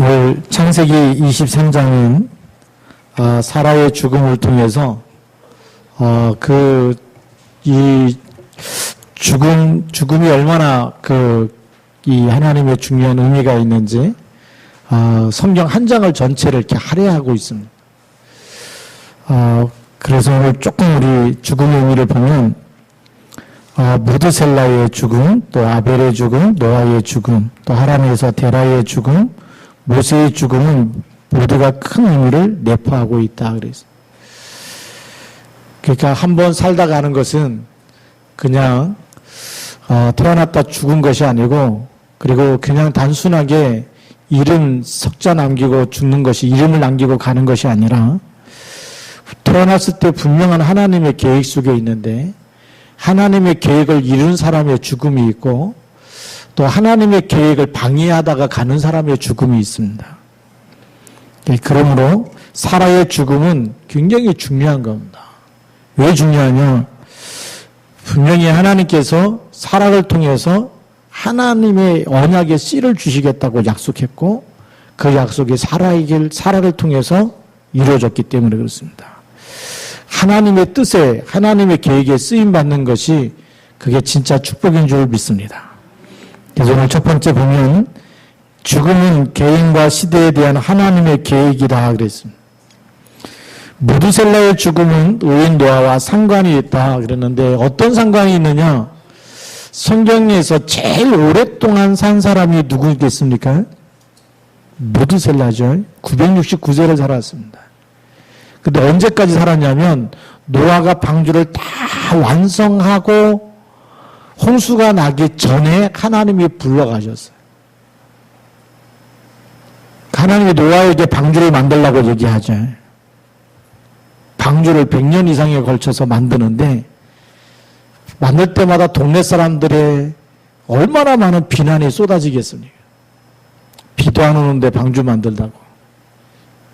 오늘 창세기 23장은 사라의 죽음을 통해서 이 죽음이 얼마나 이 하나님의 중요한 의미가 있는지 성경 한 장을 전체를 이렇게 할애하고 있습니다. 그래서 오늘 조금 우리 죽음의 의미를 보면 무드셀라의 죽음, 또 아벨의 죽음, 노아의 죽음, 또 하란에서 데라의 죽음, 모세의 죽음은 모두가 큰 의미를 내포하고 있다 그랬어요. 그러니까 한번 살다 가는 것은 그냥 태어났다 죽은 것이 아니고, 그리고 그냥 단순하게 이름 석자 남기고 죽는 것이, 이름을 남기고 가는 것이 아니라 태어났을 때 분명한 하나님의 계획 속에 있는데, 하나님의 계획을 이룬 사람의 죽음이 있고, 또 하나님의 계획을 방해하다가 가는 사람의 죽음이 있습니다. 그러므로 사라의 죽음은 굉장히 중요한 겁니다. 왜 중요하냐? 분명히 하나님께서 사라를 통해서 하나님의 언약의 씨를 주시겠다고 약속했고, 그 약속이 사라를 통해서 이루어졌기 때문에 그렇습니다. 하나님의 뜻에, 하나님의 계획에 쓰임받는 것이 그게 진짜 축복인 줄 믿습니다. 그래서 오늘 첫 번째 보면 죽음은 개인과 시대에 대한 하나님의 계획이다 그랬습니다. 무드셀라의 죽음은 의인 노아와 상관이 있다 그랬는데, 어떤 상관이 있느냐? 성경에서 제일 오랫동안 산 사람이 누구겠습니까? 무드셀라죠. 969세를 살았습니다. 근데 언제까지 살았냐면 노아가 방주를 다 완성하고 홍수가 나기 전에 하나님이 불러가셨어요. 하나님이 노아에게 방주를 만들라고 얘기하죠. 방주를 100년 이상에 걸쳐서 만드는데, 만들 때마다 동네 사람들의 얼마나 많은 비난이 쏟아지겠습니까? 비도 안 오는데 방주 만들다고.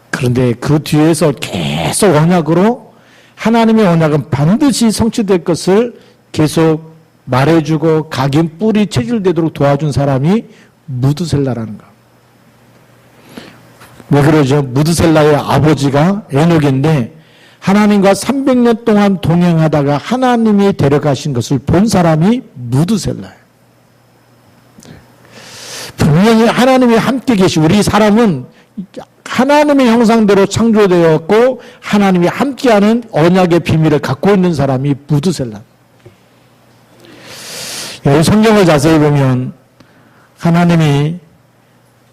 그런데 그 뒤에서 계속 언약으로 하나님의 언약은 반드시 성취될 것을 계속 말해주고 각인 뿔이 체질되도록 도와준 사람이 무드셀라라는 거. 왜 그러죠? 무드셀라의 아버지가 에녹인데, 하나님과 300년 동안 동행하다가 하나님이 데려가신 것을 본 사람이 무드셀라예요. 분명히 하나님이 함께 계시, 우리 사람은 하나님의 형상대로 창조되었고 하나님이 함께하는 언약의 비밀을 갖고 있는 사람이 무드셀라. 여기 성경을 자세히 보면 하나님이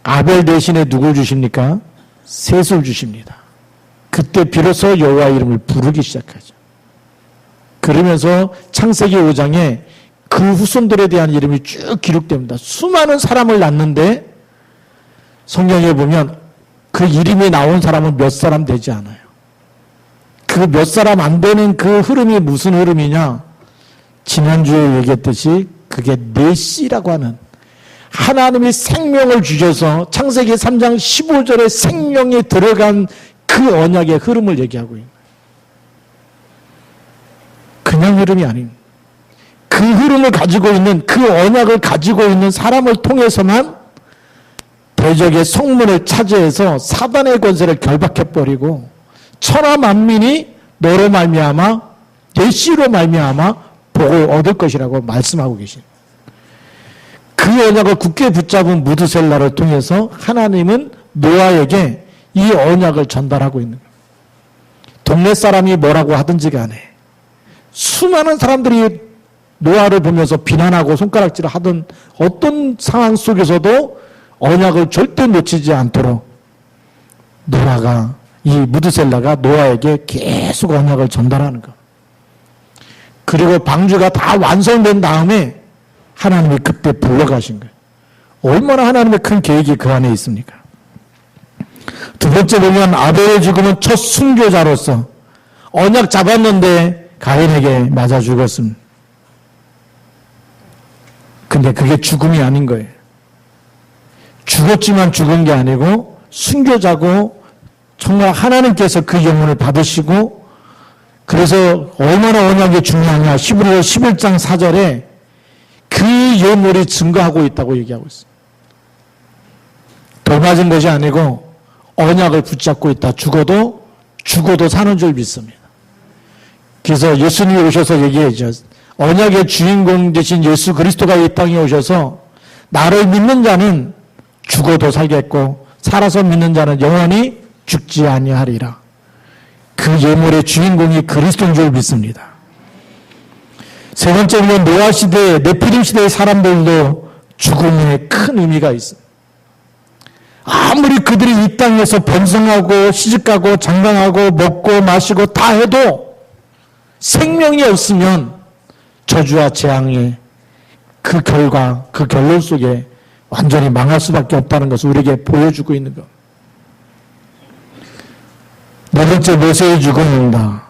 아벨 대신에 누굴 주십니까? 셋을 주십니다. 그때 비로소 여호와 이름을 부르기 시작하죠. 그러면서 창세기 5장에 그 후손들에 대한 이름이 쭉 기록됩니다. 수많은 사람을 낳는데 성경에 보면 그 이름이 나온 사람은 몇 사람 되지 않아요. 그 몇 사람 안 되는 그 흐름이 무슨 흐름이냐? 지난주에 얘기했듯이 그게 넷이라고 하는, 하나님이 생명을 주셔서 창세기 3장 15절에 생명에 들어간 그 언약의 흐름을 얘기하고 있는 거예요. 그냥 흐름이 아닙니다. 그 흐름을 가지고 있는, 그 언약을 가지고 있는 사람을 통해서만 대적의 성문을 차지해서 사단의 권세를 결박해버리고 천하 만민이 너로 말미암아, 예시로 말미암아 복을 얻을 것이라고 말씀하고 계십니다. 그 언약을 굳게 붙잡은 무드셀라를 통해서 하나님은 노아에게 이 언약을 전달하고 있는 거예요. 동네 사람이 뭐라고 하든지 간에, 수많은 사람들이 노아를 보면서 비난하고 손가락질을 하던 어떤 상황 속에서도 언약을 절대 놓치지 않도록 노아가, 이 무드셀라가 노아에게 계속 언약을 전달하는 거. 그리고 방주가 다 완성된 다음에 하나님이 그때 불러가신 거예요. 얼마나 하나님의 큰 계획이 그 안에 있습니까? 두 번째 보면 아벨의 죽음은 첫 순교자로서 언약 잡았는데 가인에게 맞아 죽었습니다. 근데 그게 죽음이 아닌 거예요. 죽었지만 죽은 게 아니고 순교자고, 정말 하나님께서 그 영혼을 받으시고, 그래서 얼마나 언약이 중요하냐, 히브리서 11장 4절에 그 예물이 증거하고 있다고 얘기하고 있어요. 더 돌 맞은 것이 아니고 언약을 붙잡고 있다. 죽어도 사는 줄 믿습니다. 그래서 예수님이 오셔서 얘기하죠. 언약의 주인공 되신 예수 그리스도가 이 땅에 오셔서 나를 믿는 자는 죽어도 살겠고 살아서 믿는 자는 영원히 죽지 아니하리라. 그 예물의 주인공이 그리스도인 줄 믿습니다. 세 번째는 노아 시대, 네피림 시대의 사람들도 죽음에 큰 의미가 있습니다. 아무리 그들이 이 땅에서 번성하고 시집가고 장가가고 먹고 마시고 다 해도 생명이 없으면 저주와 재앙의 그 결과, 그 결론 속에 완전히 망할 수밖에 없다는 것을 우리에게 보여주고 있는 것. 네 번째, 모세의 죽음입니다.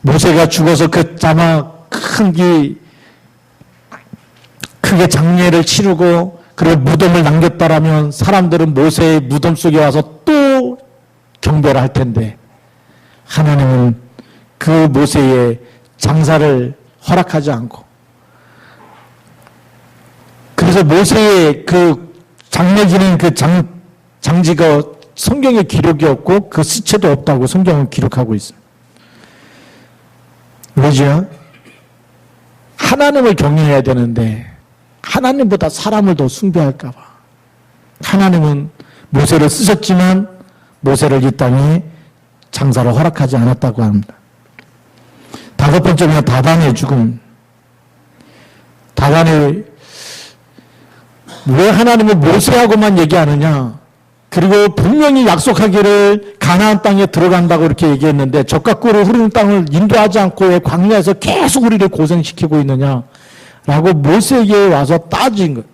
모세가 죽어서 그 자막 크게 장례를 치르고 그리고 무덤을 남겼다라면 사람들은 모세의 무덤 속에 와서 또 경배를 할 텐데 하나님은 그 모세의 장사를 허락하지 않고 그래서 모세의 그 장례 지는 그 장지가 성경에 기록이 없고 그 시체도 없다고 성경은 기록하고 있습니다. 왜죠? 하나님을 경외해야 되는데 하나님보다 사람을 더 숭배할까 봐. 하나님은 모세를 쓰셨지만 모세를 이 땅에 장사를 허락하지 않았다고 합니다. 다섯 번째는 다단의 죽음. 다단의 왜 하나님은 모세하고만 얘기하느냐? 그리고 분명히 약속하기를 가나안 땅에 들어간다고 이렇게 얘기했는데 젖과 꿀을 흐르는 땅을 인도하지 않고 왜 광야에서 계속 우리를 고생시키고 있느냐? 라고 모세에게 와서 따진 거예요.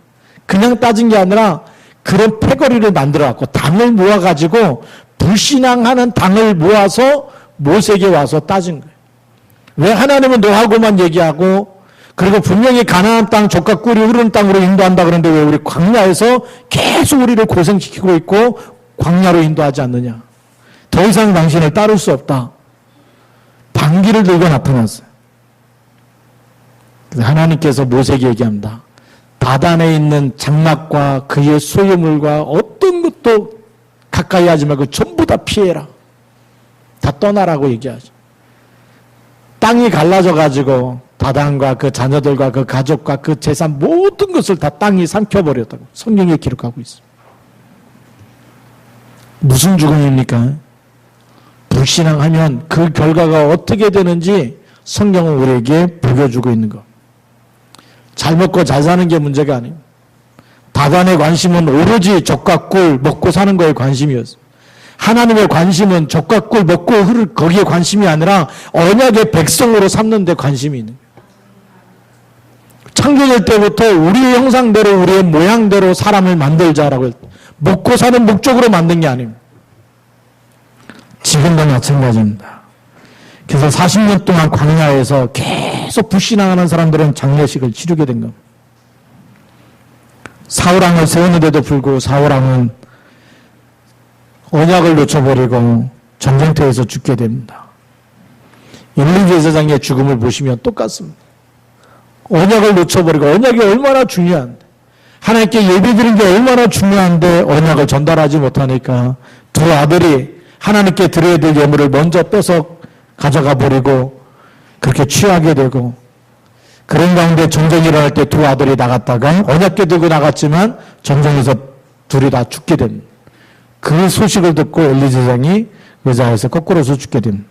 그냥 따진 게 아니라 그런 패거리를 만들어갖고 당을 모아가지고 불신앙하는 당을 모아서 모세에게 와서 따진 거예요. 왜 하나님은 너하고만 얘기하고 그리고 분명히 가나안 땅 젖과 꿀이 흐르는 땅으로 인도한다 그러는데 왜 우리 광야에서 계속 우리를 고생시키고 있고 광야로 인도하지 않느냐. 더 이상 당신을 따를 수 없다. 반기를 들고 나타났어요. 그래서 하나님께서 모세에게 얘기합니다. 다단에 있는 장막과 그의 소유물과 어떤 것도 가까이 하지 말고 전부 다 피해라. 다 떠나라고 얘기하죠. 땅이 갈라져가지고 다단과 그 자녀들과 그 가족과 그 재산 모든 것을 다 땅이 삼켜버렸다고 성경에 기록하고 있습니다. 무슨 죽음입니까? 불신앙하면 그 결과가 어떻게 되는지 성경은 우리에게 보여주고 있는 것. 잘 먹고 잘 사는 게 문제가 아닙니다. 다단의 관심은 오로지 젖과 꿀 먹고 사는 거에 관심이었어요. 하나님의 관심은 젖과 꿀 먹고 흐를 거기에 관심이 아니라 언약의 백성으로 삼는 데 관심이 있는 거예요. 창조될 때부터 우리의 형상대로 우리의 모양대로 사람을 만들자라고 먹고 사는 목적으로 만든 게 아닙니다. 지금도 마찬가지입니다. 그래서 40년 동안 광야에서 계속 불신앙하는 사람들은 장례식을 치르게 된 겁니다. 사울왕을 세우는데도 불구하고 사울왕은 언약을 놓쳐버리고 전쟁터에서 죽게 됩니다. 엘리 제사장의 죽음을 보시면 똑같습니다. 언약을 놓쳐버리고 언약이 얼마나 중요한데 하나님께 예배드리는 게 얼마나 중요한데 언약을 전달하지 못하니까 두 아들이 하나님께 드려야 될 예물을 먼저 뺏어 가져가 버리고 그렇게 취하게 되고 그런 가운데 전쟁이 일어날 때 두 아들이 나갔다가 언약궤 들고 나갔지만 전쟁에서 둘이 다 죽게 됩니다. 그 소식을 듣고 엘리 제사장이 의자에서 거꾸로서 죽게 됩니다.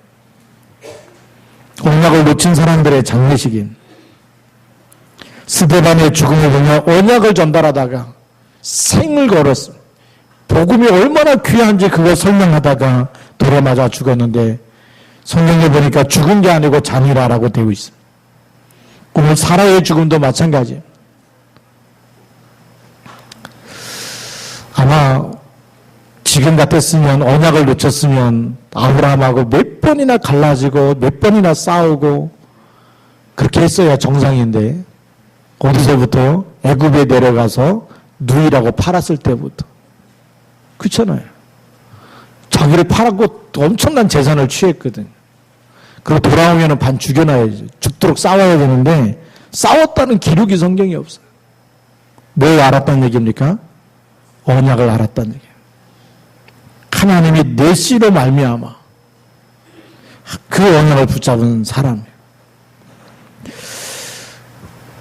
언약을 놓친 사람들의 장례식인 스데반의 죽음을 보며 언약을 전달하다가 생을 걸었습니다. 복음이 얼마나 귀한지 그걸 설명하다가 돌에 맞아 죽었는데 성경에 보니까 죽은 게 아니고 잠이라라고 되어 있습니다. 오늘 사라의 죽음도 마찬가지예요. 아마 지금 같았으면 언약을 놓쳤으면 아브라함하고 몇 번이나 갈라지고 몇 번이나 싸우고 그렇게 했어야 정상인데 어디서부터요? 애굽에 내려가서 누이라고 팔았을 때부터. 그렇잖아요. 자기를 팔았고 엄청난 재산을 취했거든. 그리고 돌아오면 반 죽여놔야지. 죽도록 싸워야 되는데 싸웠다는 기록이 성경에 없어요. 뭘 알았다는 얘기입니까? 언약을 알았다는 얘기예요. 하나님이 내 씨로 말미암아 그 언약을 붙잡은 사람이에요.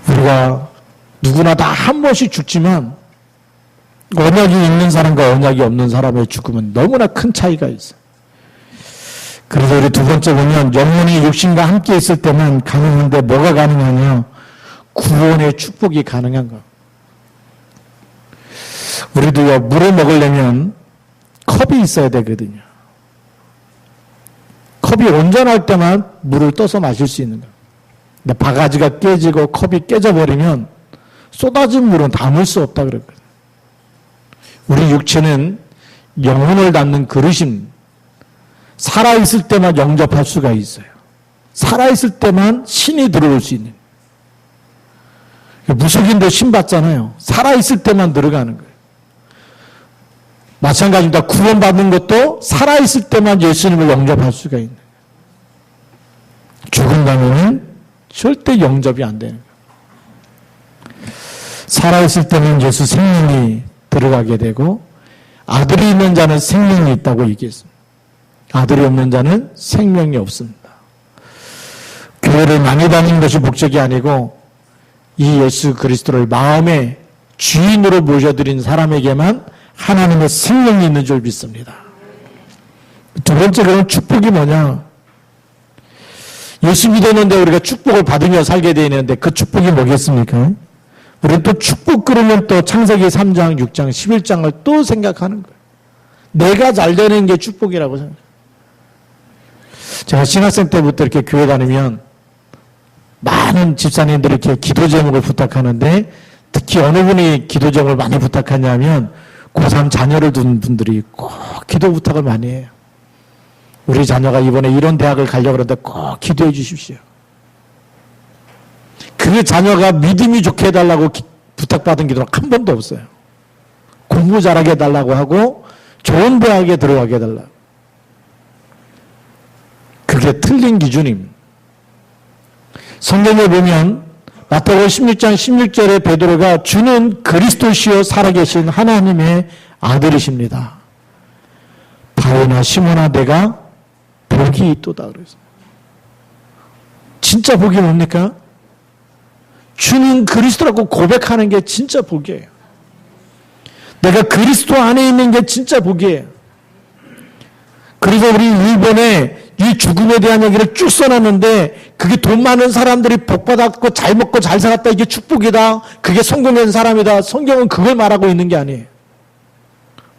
우리가 누구나 다 한 번씩 죽지만 언약이 있는 사람과 언약이 없는 사람의 죽음은 너무나 큰 차이가 있어요. 그래서 우리 두 번째 보면 영혼이 육신과 함께 있을 때만 가능한데 뭐가 가능하냐? 구원의 축복이 가능한 거. 우리도요, 물을 먹으려면 컵이 있어야 되거든요. 컵이 온전할 때만 물을 떠서 마실 수 있는 거예요. 근데 바가지가 깨지고 컵이 깨져버리면 쏟아진 물은 담을 수 없다 그랬거든요. 우리 육체는 영혼을 담는 그릇입니다. 살아있을 때만 영접할 수가 있어요. 살아있을 때만 신이 들어올 수 있는. 무속인도 신 받잖아요. 살아있을 때만 들어가는 거예요. 마찬가지입니다. 구원받는 것도 살아있을 때만 예수님을 영접할 수가 있는 거예요. 죽은 다음에는 절대 영접이 안 되는 거예요. 살아있을 때는 예수 생명이 들어가게 되고 아들이 있는 자는 생명이 있다고 얘기했습니다. 아들이 없는 자는 생명이 없습니다. 교회를 많이 다니는 것이 목적이 아니고 이 예수 그리스도를 마음의 주인으로 모셔드린 사람에게만 하나님의 생명이 있는 줄 믿습니다. 두 번째 그런 축복이 뭐냐? 예수 믿었는데 우리가 축복을 받으며 살게 되어 있는데 그 축복이 뭐겠습니까? 우리는 또 축복 그러면 또 창세기 3장, 6장, 11장을 또 생각하는 거예요. 내가 잘 되는 게 축복이라고 생각해요. 제가 신학생 때부터 이렇게 교회 다니면 많은 집사님들이 이렇게 기도 제목을 부탁하는데 특히 어느 분이 기도 제목을 많이 부탁하냐면 고3 자녀를 둔 분들이 꼭 기도 부탁을 많이 해요. 우리 자녀가 이번에 이런 대학을 가려고 그러는데 꼭 기도해 주십시오. 그 자녀가 믿음이 좋게 해달라고 부탁받은 기도는 한 번도 없어요. 공부 잘하게 해달라고 하고 좋은 대학에 들어가게 해달라고. 그게 틀린 기준입니다. 성경에 보면 마태복음 16장 16절에 베드로가 주는 그리스도시요 살아계신 하나님의 아들이십니다. 바오나 시몬아 내가 복이 있도다 그랬어요. 진짜 복이 뭡니까? 주는 그리스도라고 고백하는 게 진짜 복이에요. 내가 그리스도 안에 있는 게 진짜 복이에요. 그래서 우리 일본에 이 죽음에 대한 얘기를 쭉 써놨는데 그게 돈 많은 사람들이 복받았고 잘 먹고 잘 살았다 이게 축복이다. 그게 성공한 사람이다. 성경은 그걸 말하고 있는 게 아니에요.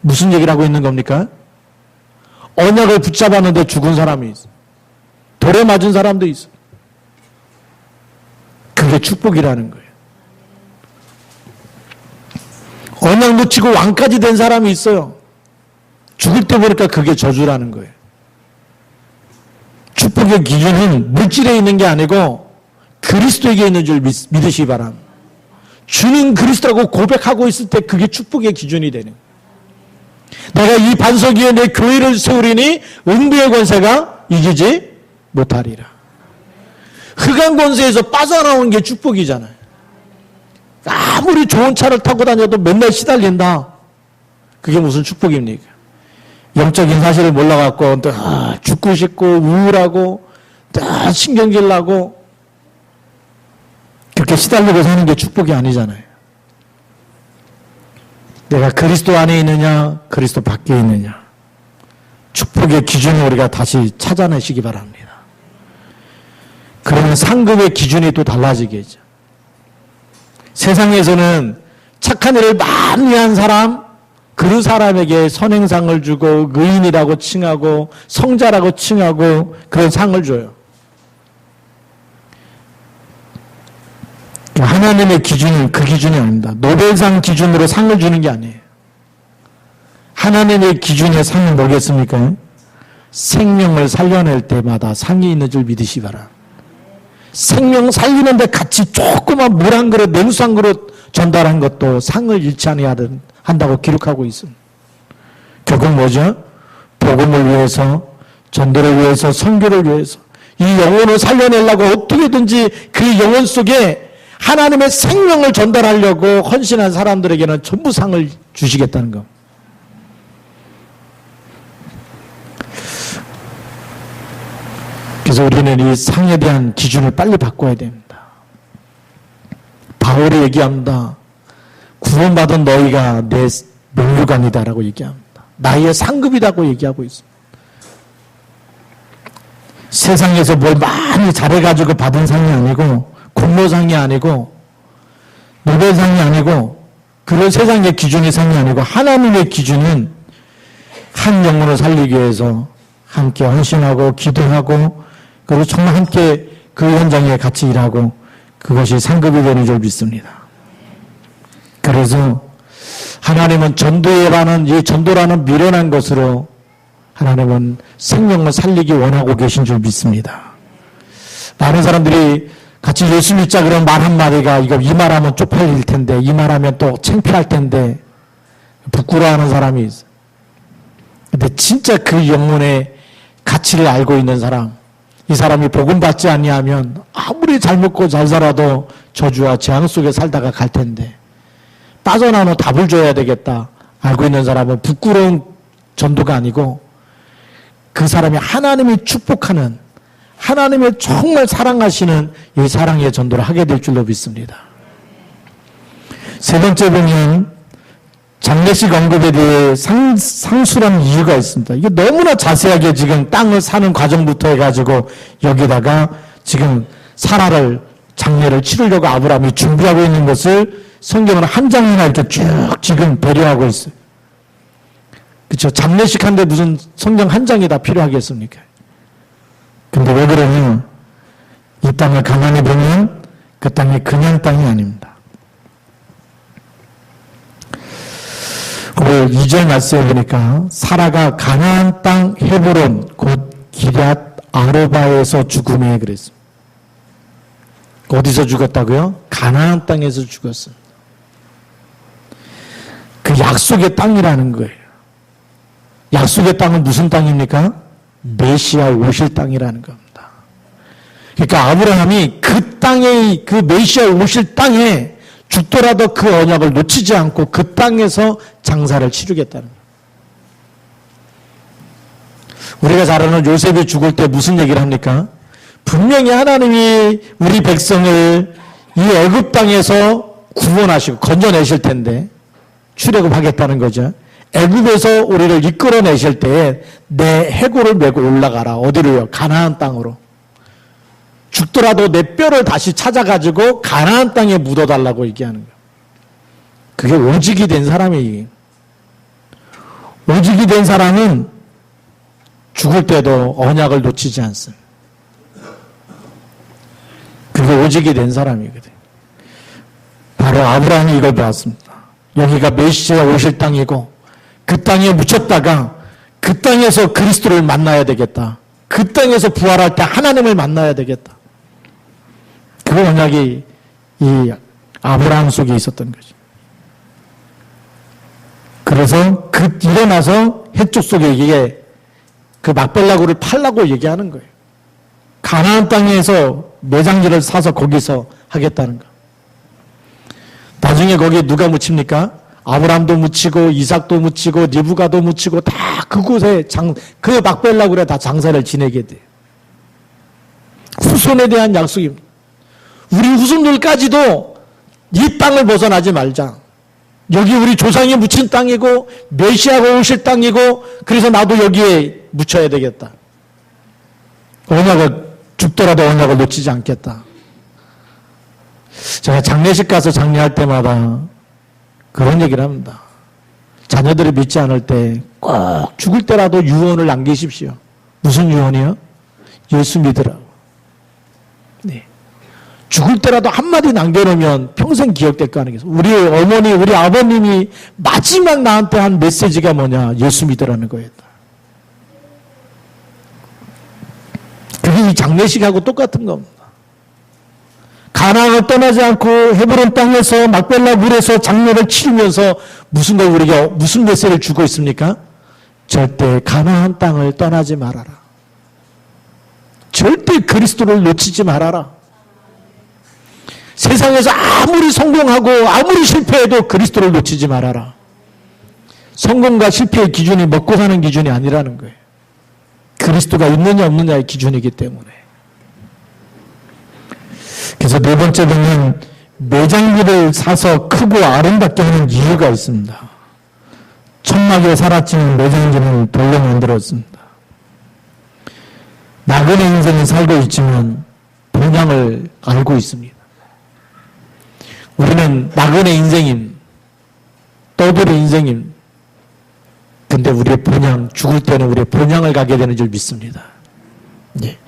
무슨 얘기를 하고 있는 겁니까? 언약을 붙잡았는데 죽은 사람이 있어. 돌에 맞은 사람도 있어. 그게 축복이라는 거예요. 언약 놓치고 왕까지 된 사람이 있어요. 죽을 때 보니까 그게 저주라는 거예요. 축복의 기준은 물질에 있는 게 아니고 그리스도에게 있는 줄 믿으시기 바랍니다. 주는 그리스도라고 고백하고 있을 때 그게 축복의 기준이 되는 거예요. 내가 이 반석 위에 내 교회를 세우리니 음부의 권세가 이기지 못하리라. 흑암 권세에서 빠져나오는 게 축복이잖아요. 아무리 좋은 차를 타고 다녀도 맨날 시달린다. 그게 무슨 축복입니까? 영적인 사실을 몰라갖고 죽고 싶고 우울하고 신경질 나고 그렇게 시달리고 사는 게 축복이 아니잖아요. 내가 그리스도 안에 있느냐 그리스도 밖에 있느냐 축복의 기준을 우리가 다시 찾아내시기 바랍니다. 그러면 상급의 기준이 또 달라지겠죠. 세상에서는 착한 일을 많이 한 사람 그 사람에게 선행상을 주고 의인이라고 칭하고 성자라고 칭하고 그런 상을 줘요. 하나님의 기준은 그 기준이 아닙니다. 노벨상 기준으로 상을 주는 게 아니에요. 하나님의 기준의 상은 뭐겠습니까? 생명을 살려낼 때마다 상이 있는 줄 믿으시 바라. 생명 살리는데 같이 조그만 물 한 그릇, 냉수 한 그릇 전달한 것도 상을 잃지 않아야 한다고 기록하고 있습니다. 결국 뭐죠? 복음을 위해서, 전도를 위해서, 선교를 위해서 이 영혼을 살려내려고 어떻게든지 그 영혼 속에 하나님의 생명을 전달하려고 헌신한 사람들에게는 전부 상을 주시겠다는 거. 그래서 우리는 이 상에 대한 기준을 빨리 바꿔야 됩니다. 바울이 얘기합니다. 구원받은 너희가 내 면류관이다라고 얘기합니다. 나의 상급이라고 얘기하고 있습니다. 세상에서 뭘 많이 잘해가지고 받은 상이 아니고 공로상이 아니고 노벨상이 아니고 그런 세상의 기준의 상이 아니고 하나님의 기준은 한 영혼을 살리기 위해서 함께 헌신하고 기도하고 그리고 정말 함께 그 현장에 같이 일하고 그것이 상급이 되는 줄 믿습니다. 그래서 하나님은 전도라는 미련한 것으로 하나님은 생명을 살리기 원하고 계신 줄 믿습니다. 많은 사람들이 같이 예수 믿자 그런 말 한마디가 이 말하면 쪽팔릴 텐데 이 말하면 또 창피할 텐데 부끄러워하는 사람이 있어요. 근데 진짜 그 영혼의 가치를 알고 있는 사람, 이 사람이 복음 받지 아니하면 아무리 잘 먹고 잘 살아도 저주와 재앙 속에 살다가 갈 텐데 빠져나오는 답을 줘야 되겠다 알고 있는 사람은 부끄러운 전도가 아니고 그 사람이 하나님이 축복하는 하나님의 정말 사랑하시는 이 사랑의 전도를 하게 될 줄로 믿습니다. 세 번째 보면 장례식 언급에 대해 상술한 이유가 있습니다. 이게 너무나 자세하게 지금 땅을 사는 과정부터 해가지고 여기다가 지금 사라를 장례를 치르려고 아브라함이 준비하고 있는 것을 성경은 한 장이나 이렇게 쭉 지금 배려하고 있어요. 그렇죠? 장례식 한데 무슨 성경 한 장이 다 필요하겠습니까? 근데 왜 그러냐? 이 땅을 가만히 보면 그 땅이 그냥 땅이 아닙니다. 오늘 2절 말씀에 보니까 사라가 가나안 땅 헤브론 곧 기럇 아르바에서 죽음에 그랬습니다. 어디서 죽었다고요? 가나안 땅에서 죽었습니다. 그 약속의 땅이라는 거예요. 약속의 땅은 무슨 땅입니까? 메시아 오실 땅이라는 겁니다. 그러니까 아브라함이 그 땅에 그 메시아 오실 땅에 죽더라도 그 언약을 놓치지 않고 그 땅에서 장사를 치르겠다는 거예요. 우리가 잘 아는 요셉이 죽을 때 무슨 얘기를 합니까? 분명히 하나님이 우리 백성을 이 애굽 땅에서 구원하시고 건져내실 텐데 출애굽하겠다는 거죠. 애굽에서 우리를 이끌어내실 때에 내 해골을 메고 올라가라. 어디로요? 가나안 땅으로. 죽더라도 내 뼈를 다시 찾아가지고 가나안 땅에 묻어달라고 얘기하는 거예요. 그게 오직이 된 사람이. 오직이 된 사람은 죽을 때도 언약을 놓치지 않습니다. 그게 오직이 된 사람이거든요. 바로 아브라함이 이걸 배웠습니다. 여기가 메시아 오실 땅이고 그 땅에 묻혔다가 그 땅에서 그리스도를 만나야 되겠다. 그 땅에서 부활할 때 하나님을 만나야 되겠다. 그 언약이 이 아브라함 속에 있었던 거죠. 그래서 일어나서 해쪽 속에 이게 그 막벨라고를 팔라고 얘기하는 거예요. 가나안 땅에서 매장지를 사서 거기서 하겠다는 거. 나중에 거기에 누가 묻힙니까? 아브라함도 묻히고 이삭도 묻히고 리브가도 묻히고 다 그곳에 그 막벨라굴에 다 장사를 지내게 돼요. 후손에 대한 약속입니다. 우리 후손들까지도 이 땅을 벗어나지 말자. 여기 우리 조상이 묻힌 땅이고 메시아가 오실 땅이고 그래서 나도 여기에 묻혀야 되겠다. 언약을 죽더라도 언약을 놓치지 않겠다. 제가 장례식 가서 장례할 때마다 그런 얘기를 합니다. 자녀들이 믿지 않을 때 꼭 죽을 때라도 유언을 남기십시오. 무슨 유언이요? 예수 믿으라고. 네. 죽을 때라도 한마디 남겨놓으면 평생 기억될 거 아니겠어요? 우리 어머니, 우리 아버님이 마지막 나한테 한 메시지가 뭐냐? 예수 믿으라는 거였다. 그게 이 장례식하고 똑같은 겁니다. 가나안을 떠나지 않고 헤브론 땅에서 막벨라 물에서 장례를 치르면서 무슨 메시지를 주고 있습니까? 절대 가나안 땅을 떠나지 말아라. 절대 그리스도를 놓치지 말아라. 세상에서 아무리 성공하고 아무리 실패해도 그리스도를 놓치지 말아라. 성공과 실패의 기준이 먹고 사는 기준이 아니라는 거예요. 그리스도가 있느냐 없느냐의 기준이기 때문에. 그래서 네 번째로는 매장기를 사서 크고 아름답게 하는 이유가 있습니다. 천막에 살았지만 매장기는 돌로 만들었습니다. 나그네 인생을 살고 있지만 본향을 알고 있습니다. 우리는 나그네 인생임, 떠돌이 인생임. 근데 우리의 본향, 죽을 때는 우리의 본향을 가게 되는 줄 믿습니다. 네.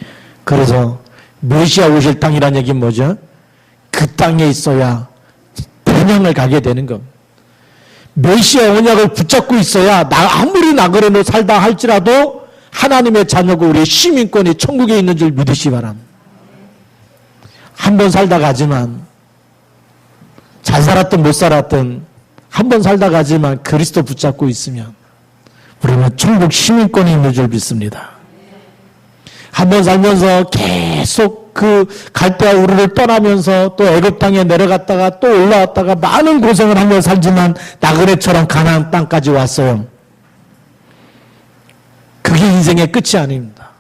그래서 메시아 오실 땅이라는 얘기는 뭐죠? 그 땅에 있어야 본향을 가게 되는 겁니다. 메시아 언약을 붙잡고 있어야 아무리 나그네로 살다 할지라도 하나님의 자녀고 우리의 시민권이 천국에 있는 줄 믿으시 바랍니다. 한 번 살다 가지만 잘 살았든 못 살았든 한 번 살다 가지만 그리스도 붙잡고 있으면 우리는 천국 시민권이 있는 줄 믿습니다. 한 번 살면서 계속 그 갈대아 우르를 떠나면서 또 애굽 땅에 내려갔다가 또 올라왔다가 많은 고생을 하며 살지만 나그네처럼 가나안 땅까지 왔어요. 그게 인생의 끝이 아닙니다.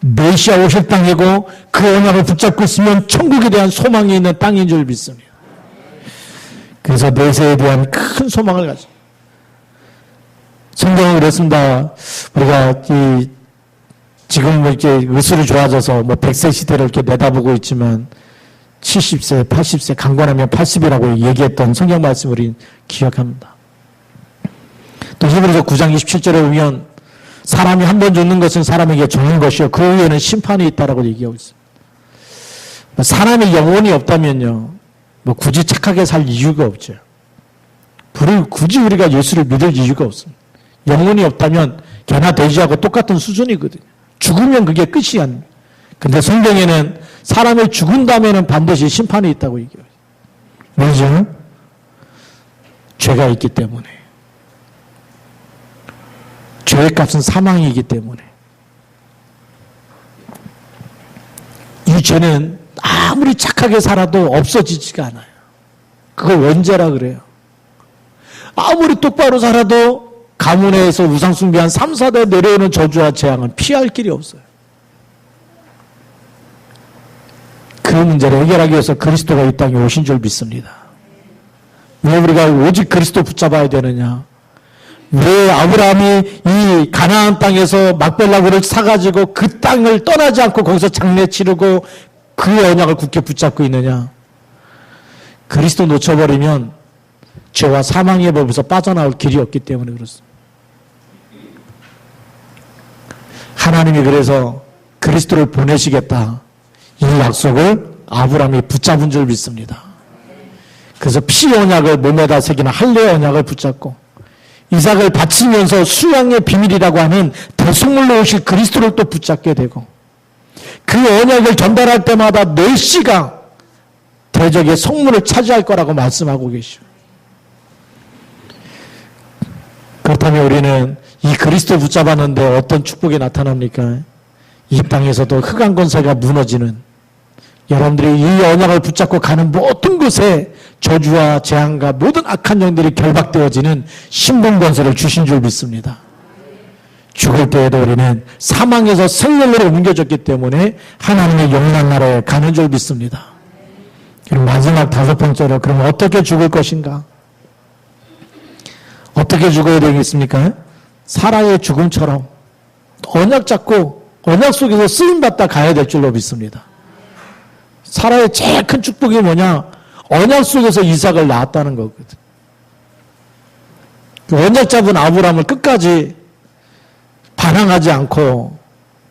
메시아 오실 땅이고 그 언약을 붙잡고 있으면 천국에 대한 소망이 있는 땅인 줄 믿습니다. 그래서 내세에 대한 큰 소망을 가지고 성경은 그랬습니다. 우리가 지금 이렇게 의술이 좋아져서 100세 시대를 이렇게 내다보고 있지만 70세, 80세, 강건하면 80이라고 얘기했던 성경 말씀을 우리 기억합니다. 또 히브리서 9장 27절에 보면 사람이 한 번 죽는 것은 사람에게 좋은 것이요 그 후에는 심판이 있다라고 얘기하고 있습니다. 사람의 영혼이 없다면요, 굳이 착하게 살 이유가 없죠. 굳이 우리가 예수를 믿을 이유가 없습니다. 영혼이 없다면 개나 돼지하고 똑같은 수준이거든요. 죽으면 그게 끝이 아닙니다. 근데 성경에는 사람이 죽은 다음에는 반드시 심판이 있다고 얘기해요. 왜죠? 죄가 있기 때문에. 죄의 값은 사망이기 때문에. 이 죄는 아무리 착하게 살아도 없어지지가 않아요. 그걸 원죄라 그래요. 아무리 똑바로 살아도 가문에서 우상숭배한 3, 4대 내려오는 저주와 재앙은 피할 길이 없어요. 그 문제를 해결하기 위해서 그리스도가 이 땅에 오신 줄 믿습니다. 왜 우리가 오직 그리스도 붙잡아야 되느냐? 왜 아브라함이 이 가나안 땅에서 막벨라굴을 사가지고 그 땅을 떠나지 않고 거기서 장례 치르고 그 언약을 굳게 붙잡고 있느냐? 그리스도 놓쳐버리면 죄와 사망의 법에서 빠져나올 길이 없기 때문에 그렇습니다. 하나님이 그래서 그리스도를 보내시겠다, 이 약속을 아브라함이 붙잡은 줄 믿습니다. 그래서 피 언약을 몸에다 새기는 할례 언약을 붙잡고 이삭을 바치면서 수양의 비밀이라고 하는 대속물로 오실 그리스도를 또 붙잡게 되고, 그 언약을 전달할 때마다 멸시가 대적의 성문을 차지할 거라고 말씀하고 계시오. 그렇다면 우리는 이 그리스도 붙잡았는데 어떤 축복이 나타납니까? 이 땅에서도 흑암 권세가 무너지는, 여러분들이 이 언약을 붙잡고 가는 모든 곳에 저주와 재앙과 모든 악한 영들이 결박되어지는 신분 권세를 주신 줄 믿습니다. 죽을 때에도 우리는 사망에서 생명으로 옮겨졌기 때문에 하나님의 영원한 나라에 가는 줄 믿습니다. 그럼 마지막 5번째로, 그럼 어떻게 죽을 것인가? 어떻게 죽어야 되겠습니까? 사라의 죽음처럼 언약 잡고 언약 속에서 쓰임받다 가야 될 줄로 믿습니다. 사라의 제일 큰 축복이 뭐냐? 언약 속에서 이삭을 낳았다는 거거든. 언약 잡은 아브라함을 끝까지 반항하지 않고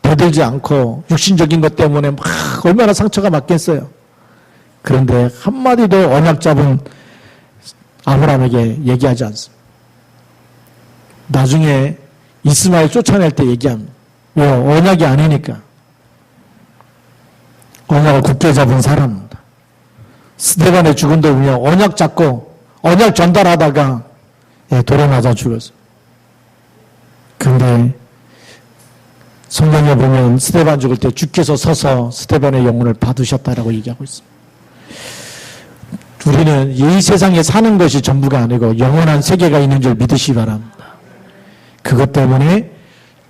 대들지 않고 육신적인 것 때문에 막 얼마나 상처가 맞겠어요. 그런데 한마디도 언약 잡은 아브라함에게 얘기하지 않습니다. 나중에 이스마엘 쫓아낼 때 얘기합니다. 왜? 언약이 아니니까. 언약을 굳게 잡은 사람입니다. 스데반의 죽음도 보면 언약 잡고 언약 전달하다가 돌에 맞아 죽었어요. 그런데 성경에 보면 스데반 죽을 때 주께서 서서 스데반의 영혼을 받으셨다라고 얘기하고 있습니다. 우리는 이 세상에 사는 것이 전부가 아니고 영원한 세계가 있는 줄 믿으시기 바랍니다. 그것 때문에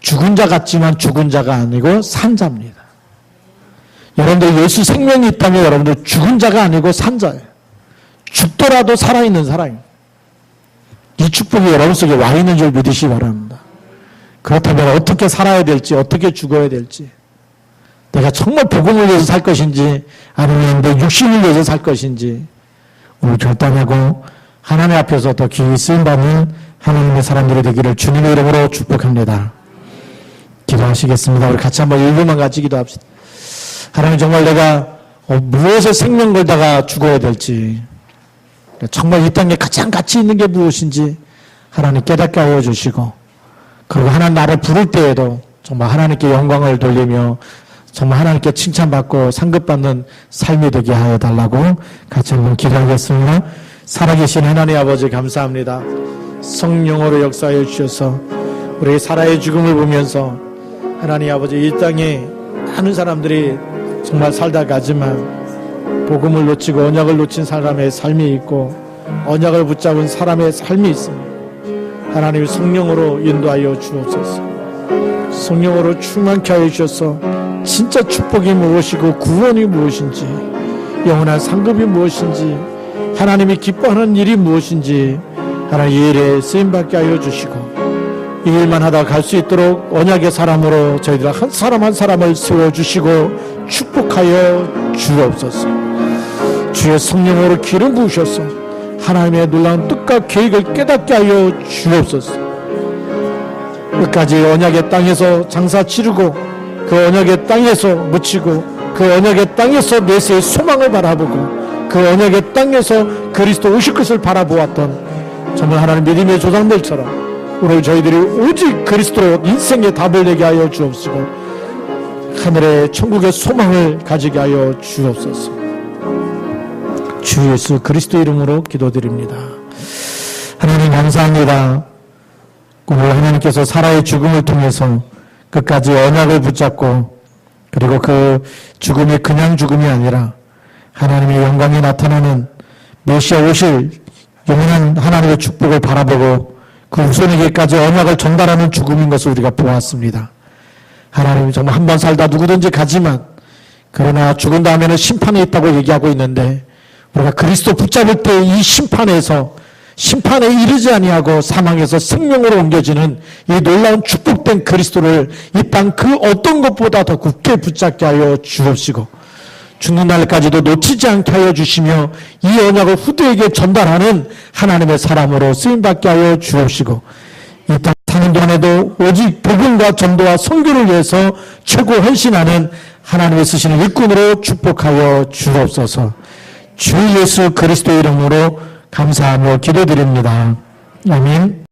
죽은 자 같지만 죽은 자가 아니고 산 자입니다. 여러분들 예수 생명이 있다면 여러분들 죽은 자가 아니고 산 자예요. 죽더라도 살아있는 사람입니다. 이 축복이 여러분 속에 와 있는 줄 믿으시기 바랍니다. 그렇다면 어떻게 살아야 될지, 어떻게 죽어야 될지, 내가 정말 복음을 위해서 살 것인지 아니면 내 육신을 위해서 살 것인지 오늘 결단하고 하나님 앞에서 더 귀히 쓰임받는 하나님의 사람들이 되기를 주님의 이름으로 축복합니다. 기도하시겠습니다. 우리 같이 한번 1분만 같이 기도합시다. 하나님, 정말 내가 무엇에 생명 걸다가 죽어야 될지, 정말 이 땅에 가장 가치 있는 게 무엇인지 하나님 깨닫게 하여 주시고, 그리고 하나님 나를 부를 때에도 정말 하나님께 영광을 돌리며 정말 하나님께 칭찬받고 상급받는 삶이 되게 하여 달라고 같이 한번 기도하겠습니다. 살아계신 하나님 아버지 감사합니다. 성령으로 역사해 주셔서 우리 사라의 죽음을 보면서 하나님 아버지 이 땅에 많은 사람들이 정말 살다 가지만 복음을 놓치고 언약을 놓친 사람의 삶이 있고 언약을 붙잡은 사람의 삶이 있습니다. 하나님의 성령으로 인도하여 주옵소서. 성령으로 충만케 하여 주셔서 진짜 축복이 무엇이고 구원이 무엇인지, 영원한 상급이 무엇인지, 하나님이 기뻐하는 일이 무엇인지 하나님 이 일에 쓰임받게 하여 주시고, 이 일만 하다 갈 수 있도록 언약의 사람으로 저희들 한 사람 한 사람을 세워주시고 축복하여 주옵소서. 주의 성령으로 기름 부으셔서 하나님의 놀라운 뜻과 계획을 깨닫게 하여 주옵소서. 끝까지 언약의 땅에서 장사 치르고 그 언약의 땅에서 묻히고 그 언약의 땅에서 내세의 소망을 바라보고 그 언약의 땅에서 그리스도 오실 것을 바라보았던 정말 하나님 믿음의 조상들처럼 오늘 저희들이 오직 그리스도로 인생의 답을 내게 하여 주옵시고 하늘의 천국의 소망을 가지게 하여 주옵소서. 주 예수 그리스도 이름으로 기도드립니다. 하나님 감사합니다. 오늘 하나님께서 사라의 죽음을 통해서 끝까지 언약을 붙잡고 그리고 그 죽음이 그냥 죽음이 아니라 하나님의 영광이 나타나는 메시아 오실 영원한 하나님의 축복을 바라보고 그 후손에게까지 언약을 전달하는 죽음인 것을 우리가 보았습니다. 하나님 정말 한 번 살다 누구든지 가지만 그러나 죽은 다음에는 심판이 있다고 얘기하고 있는데 우리가 그리스도 붙잡을 때 이 심판에 이르지 아니하고 사망에서 생명으로 옮겨지는 이 놀라운 축복된 그리스도를 이 땅 그 어떤 것보다 더 굳게 붙잡게 하여 주옵시고 죽는 날까지도 놓치지 않게 하여 주시며 이 언약을 후대에게 전달하는 하나님의 사람으로 쓰임받게 하여 주옵시고 이 땅 사는 동안에도 오직 복음과 전도와 선교를 위해서 최고 헌신하는 하나님의 쓰시는 일꾼으로 축복하여 주옵소서. 주 예수 그리스도 이름으로 감사하며 기도드립니다. 아멘.